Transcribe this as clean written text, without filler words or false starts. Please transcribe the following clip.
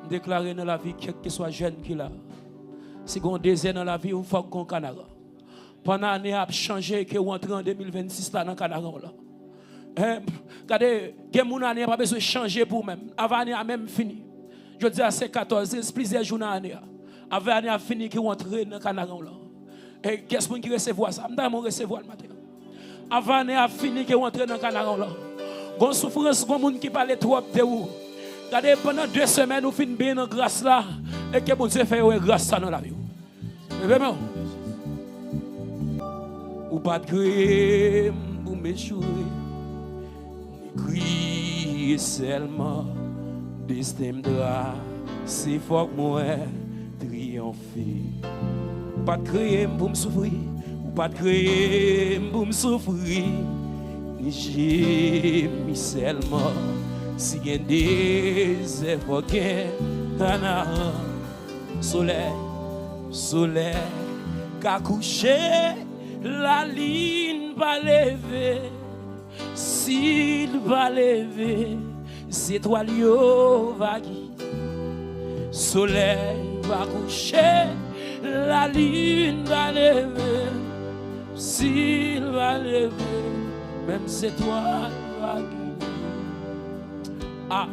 Déclarer dans la vie, quel que soit jeune qu'il a. Si on désire dans la vie, il faut qu'on Canara. Pendant l'année a changé que on entre en 2026 là dans Canara là. Regardez, mon année pas besoin de changer pour même. Avant l'année a même fini. Je dis à ces 14, plusieurs jours dans l'année. Avant l'année a fini que on entre dans Canara là. Et qu'est-ce qui recevoir ça? Je recevoir le matin. Avant l'année a fini que on entre dans Canara là. Gon souffrance, gon monde qui parle trop de vous. Regardez, pendant 2 semaines, nous finissons bien dans grâce là. Et que bon Dieu fait grâce ça dans la vie. Vraiment. Ou pas de crier pour m'échouer. Crier seulement. Destin c'est fort que moi triompher. Ou pas de crier pour me souffrir. Ou pas de crier pour me souffrir. Ni j'ai mis seulement. Si y a des efforts soleil, soleil, qu'a couché, la ligne va lever. S'il va lever, c'est toi l'eau va guider. Soleil va coucher, la ligne va lever. S'il va lever, même c'est toi va guider. Ah,